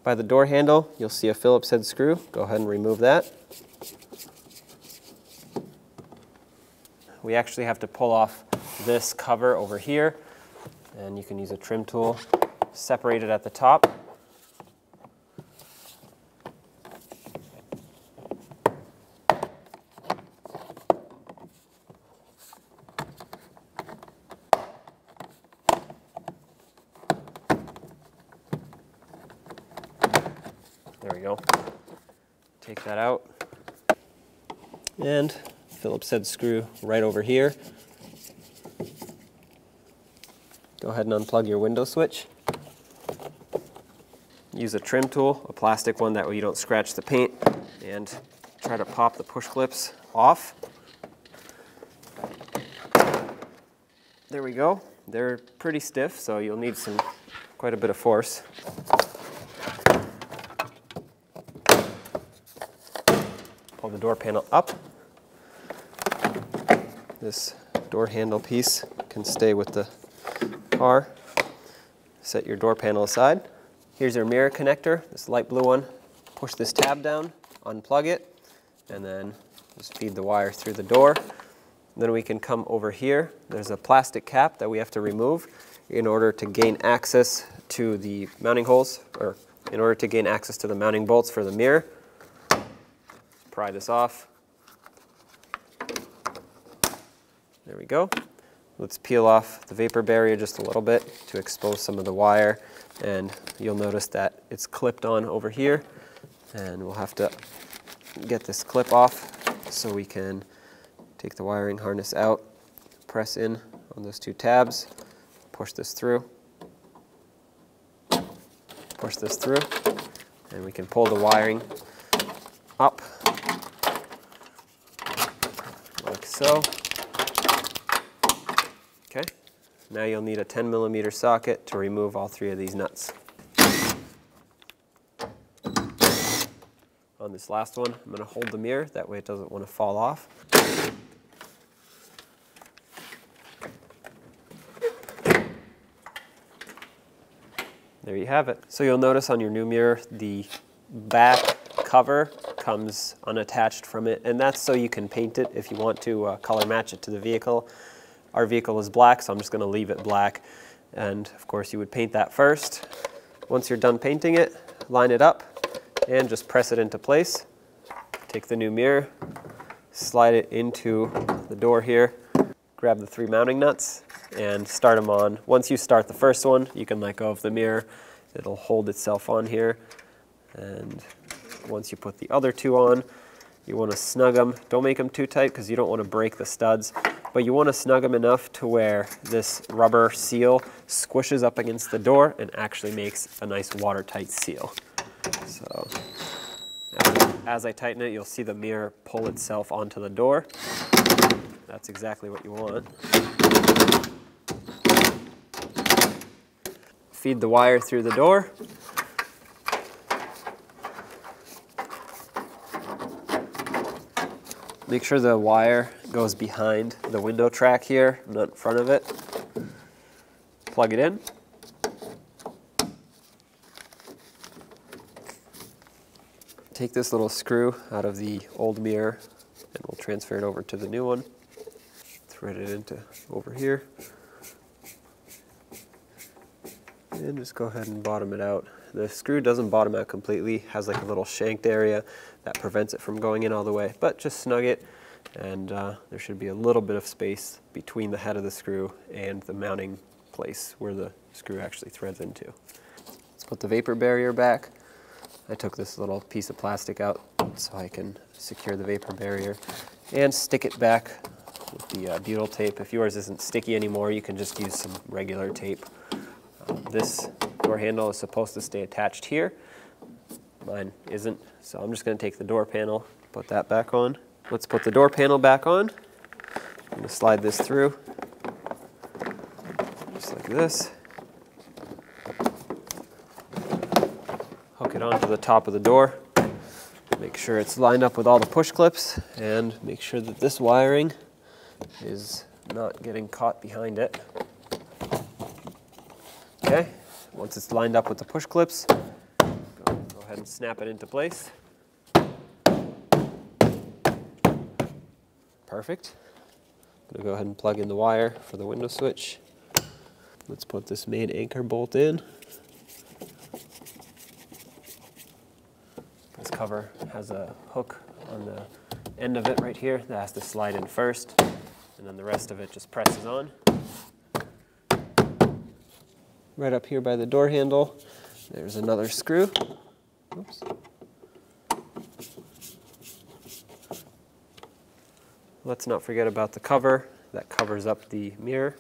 By the door handle, you'll see a Phillips head screw. Go ahead and remove that. We actually have to pull off this cover over here, and you can use a trim tool. Separate it at the top. There we go. Take that out. And Phillips head screw right over here. Go ahead and unplug your window switch. Use a trim tool, a plastic one, that way you don't scratch the paint, and try to pop the push clips off. There we go. They're pretty stiff, so you'll need quite a bit of force. Pull the door panel up. This door handle piece can stay with the car. Set your door panel aside. Here's your mirror connector, this light blue one. Push this tab down, unplug it, and then just feed the wire through the door. Then we can come over here. There's a plastic cap that we have to remove in order to gain access to the mounting holes, or in order to gain access to the mounting bolts for the mirror. Pry this off. There we go. Let's peel off the vapor barrier just a little bit to expose some of the wire, and you'll notice that it's clipped on over here, and we'll have to get this clip off so we can take the wiring harness out, press in on those two tabs, push this through, and we can pull the wiring up like so. Okay, now you'll need a 10mm socket to remove all three of these nuts. On this last one, I'm going to hold the mirror, that way it doesn't want to fall off. There you have it. So you'll notice on your new mirror, the back cover comes unattached from it, and that's so you can paint it if you want to color match it to the vehicle. Our vehicle is black, so I'm just going to leave it black. And of course you would paint that first. Once you're done painting it, line it up and just press it into place. Take the new mirror, slide it into the door here, grab the 3 mounting nuts and start them on. Once you start the first one, you can let go of the mirror. It'll hold itself on here. And once you put the other 2 on, you want to snug them. Don't make them too tight because you don't want to break the studs. But you want to snug them enough to where this rubber seal squishes up against the door and actually makes a nice watertight seal. So as I tighten it, you'll see the mirror pull itself onto the door. That's exactly what you want. Feed the wire through the door. Make sure the wire goes behind the window track here, not in front of it. Plug it in. Take this little screw out of the old mirror and we'll transfer it over to the new one. Thread it into over here. And just go ahead and bottom it out. The screw doesn't bottom out completely, has like a little shanked area that prevents it from going in all the way, but just snug it, and there should be a little bit of space between the head of the screw and the mounting place where the screw actually threads into. Let's put the vapor barrier back. I took this little piece of plastic out so I can secure the vapor barrier and stick it back with the butyl tape. If yours isn't sticky anymore, you can just use some regular tape. This door handle is supposed to stay attached here. Mine isn't, so I'm just going to take the door panel, put that back on. Let's put the door panel back on. I'm going to slide this through, just like this. Hook it onto the top of the door. Make sure it's lined up with all the push clips, and make sure that this wiring is not getting caught behind it. Okay, once it's lined up with the push clips, go ahead and snap it into place. Perfect. I'm going to go ahead and plug in the wire for the window switch. Let's put this main anchor bolt in. This cover has a hook on the end of it right here that has to slide in first, and then the rest of it just presses on. Right up here by the door handle, there's another screw. Oops. Let's not forget about the cover that covers up the mirror.